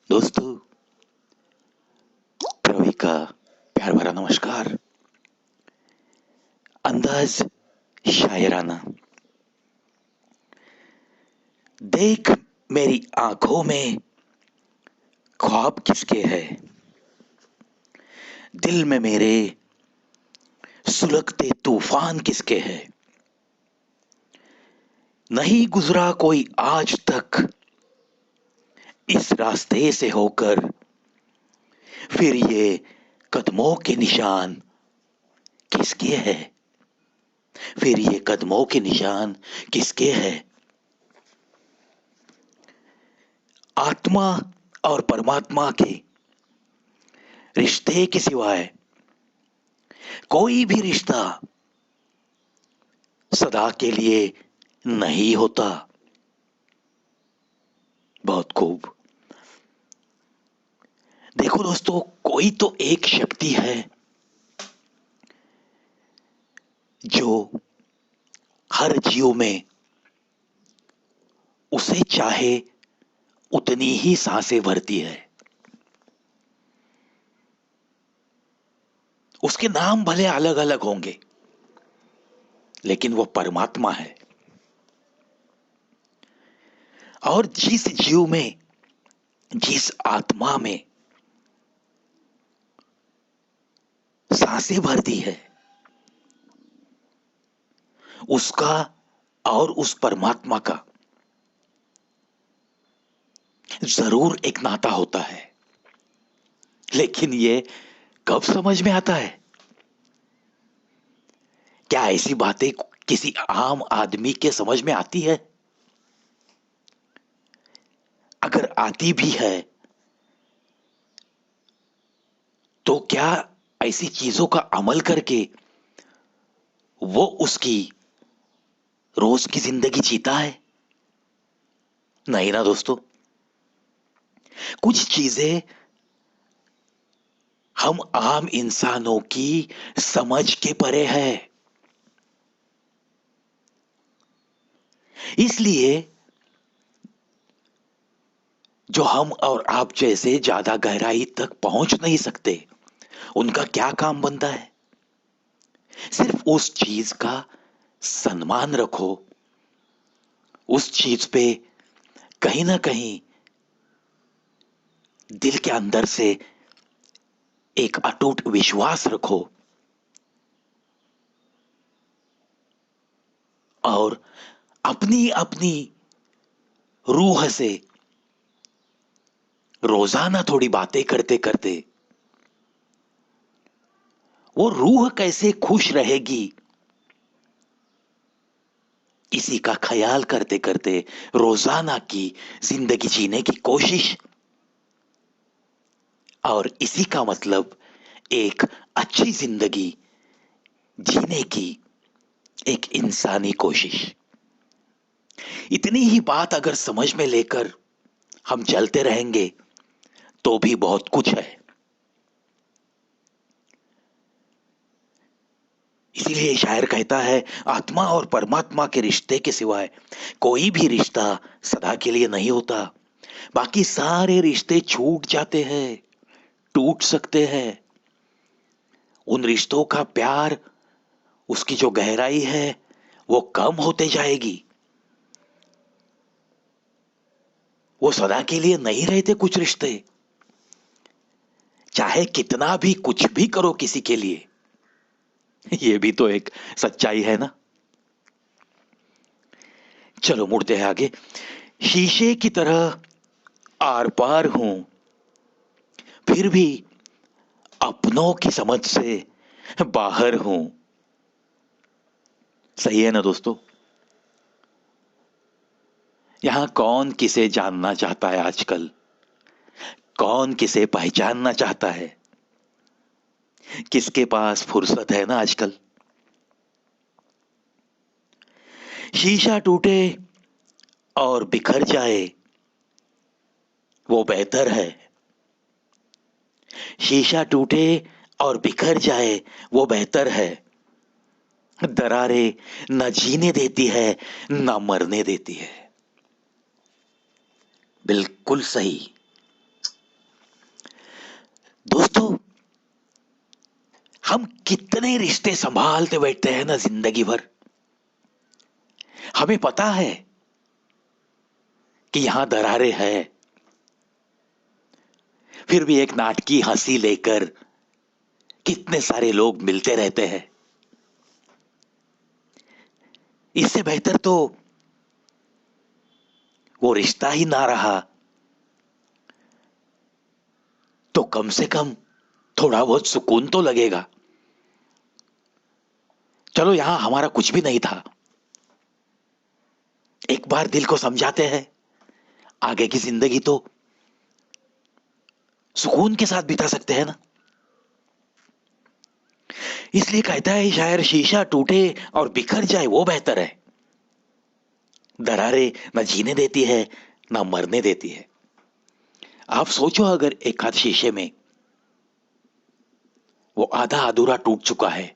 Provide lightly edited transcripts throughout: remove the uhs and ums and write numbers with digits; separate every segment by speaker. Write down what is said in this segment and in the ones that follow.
Speaker 1: दोस्तों, प्रवी का प्यार भरा नमस्कार। अंदाज शायराना। देख मेरी आंखों में ख्वाब किसके है, दिल में मेरे सुलगते तूफान किसके है। नहीं गुजरा कोई आज तक इस रास्ते से होकर, फिर ये कदमों के निशान किसके है, फिर ये कदमों के निशान किसके है। आत्मा और परमात्मा के रिश्ते के सिवाय कोई भी रिश्ता सदा के लिए नहीं होता। बहुत खूब। देखो दोस्तों, कोई तो एक शक्ति है जो हर जीव में उसे चाहे उतनी ही सांसें भरती है। उसके नाम भले अलग अलग होंगे, लेकिन वो परमात्मा है। और जिस जीव में, जिस आत्मा में सांसें भरती है, उसका और उस परमात्मा का जरूर एक नाता होता है। लेकिन ये कब समझ में आता है? क्या ऐसी बातें किसी आम आदमी के समझ में आती है? अगर आती भी है तो क्या ऐसी चीजों का अमल करके वो उसकी रोज की जिंदगी जीता है? नहीं ना दोस्तों। कुछ चीजें हम आम इंसानों की समझ के परे है। इसलिए जो हम और आप जैसे ज्यादा गहराई तक पहुंच नहीं सकते, उनका क्या काम बनता है? सिर्फ उस चीज का सम्मान रखो, उस चीज पे कहीं ना कहीं दिल के अंदर से एक अटूट विश्वास रखो, और अपनी अपनी रूह से रोजाना थोड़ी बातें करते करते वो रूह कैसे खुश रहेगी, इसी का ख्याल करते करते रोजाना की जिंदगी जीने की कोशिश। और इसी का मतलब एक अच्छी जिंदगी जीने की एक इंसानी कोशिश। इतनी ही बात अगर समझ में लेकर हम चलते रहेंगे तो भी बहुत कुछ है। इसीलिए शायर कहता है, आत्मा और परमात्मा के रिश्ते के सिवाय कोई भी रिश्ता सदा के लिए नहीं होता। बाकी सारे रिश्ते छूट जाते हैं, टूट सकते हैं। उन रिश्तों का प्यार, उसकी जो गहराई है, वो कम होते जाएगी। वो सदा के लिए नहीं रहते कुछ रिश्ते। चाहे कितना भी कुछ भी करो किसी के लिए, ये भी तो एक सच्चाई है ना। चलो मुड़ते हैं आगे। शीशे की तरह आर पार हूं, फिर भी अपनों की समझ से बाहर हूं। सही है ना दोस्तों? यहां कौन किसे जानना चाहता है आजकल? कौन किसे पहचानना चाहता है? किसके पास फुर्सत है ना आजकल? शीशा टूटे और बिखर जाए, वो बेहतर है। शीशा टूटे और बिखर जाए, वो बेहतर है। दरारें न जीने देती है, न मरने देती है। बिल्कुल सही। हम कितने रिश्ते संभालते बैठते हैं ना जिंदगी भर। हमें पता है कि यहां दरारें हैं, फिर भी एक नाटकीय हंसी लेकर कितने सारे लोग मिलते रहते हैं। इससे बेहतर तो वो रिश्ता ही ना रहा, तो कम से कम थोड़ा बहुत सुकून तो लगेगा। चलो यहां हमारा कुछ भी नहीं था, एक बार दिल को समझाते हैं, आगे की जिंदगी तो सुकून के साथ बिता सकते हैं ना। इसलिए कहता है शायर, शीशा टूटे और बिखर जाए वो बेहतर है। दरारें न जीने देती है न मरने देती है। आप सोचो, अगर एक आध शीशे में वो आधा अधूरा टूट चुका है,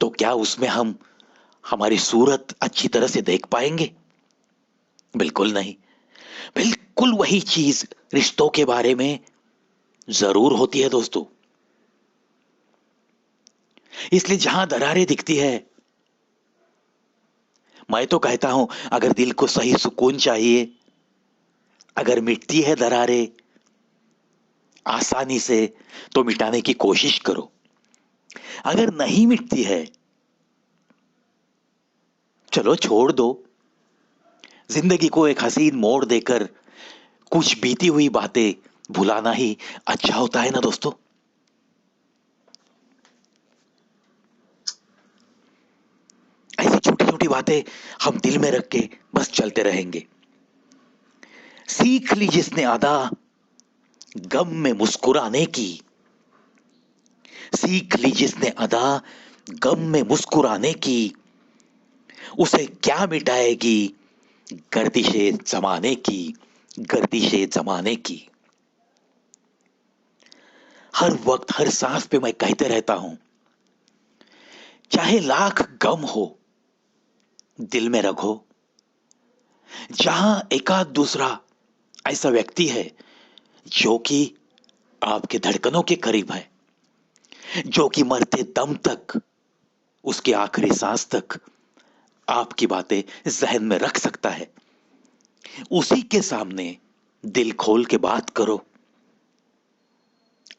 Speaker 1: तो क्या उसमें हम हमारी सूरत अच्छी तरह से देख पाएंगे? बिल्कुल नहीं। बिल्कुल वही चीज रिश्तों के बारे में जरूर होती है दोस्तों। इसलिए जहां दरारें दिखती है, मैं तो कहता हूं, अगर दिल को सही सुकून चाहिए, अगर मिटती है दरारें आसानी से, तो मिटाने की कोशिश करो। अगर नहीं मिटती है, चलो छोड़ दो। जिंदगी को एक हसीन मोड़ देकर कुछ बीती हुई बातें भुलाना ही अच्छा होता है ना दोस्तों। ऐसी छोटी छोटी बातें हम दिल में रख के बस चलते रहेंगे। सीख ली जिसने अदा गम में मुस्कुराने की, सीख ली जिसने अदा गम में मुस्कुराने की, उसे क्या मिटाएगी गर्दिशे जमाने की, गर्दिशे जमाने की। हर वक्त हर सांस पे मैं कहते रहता हूं, चाहे लाख गम हो दिल में रखो। जहां एकाध दूसरा ऐसा व्यक्ति है जो कि आपके धड़कनों के करीब है, जो कि मरते दम तक, उसके आखिरी सांस तक आपकी बातें जहन में रख सकता है, उसी के सामने दिल खोल के बात करो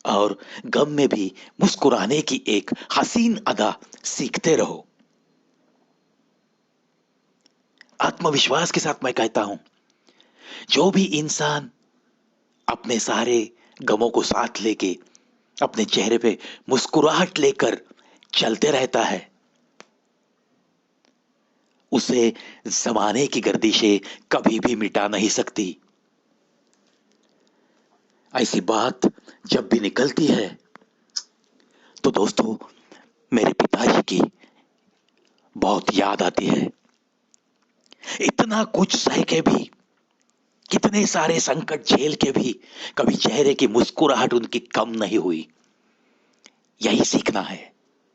Speaker 1: और गम में भी मुस्कुराने की एक हसीन अदा सीखते रहो। आत्मविश्वास के साथ मैं कहता हूं, जो भी इंसान अपने सारे गमों को साथ लेके अपने चेहरे पे मुस्कुराहट लेकर चलते रहता है, उसे जमाने की गर्दिशें कभी भी मिटा नहीं सकती। ऐसी बात जब भी निकलती है, तो दोस्तों मेरे पिताजी की बहुत याद आती है। इतना कुछ सह के भी, कितने सारे संकट झेल के भी, कभी चेहरे की मुस्कुराहट उनकी कम नहीं हुई। यही सीखना है।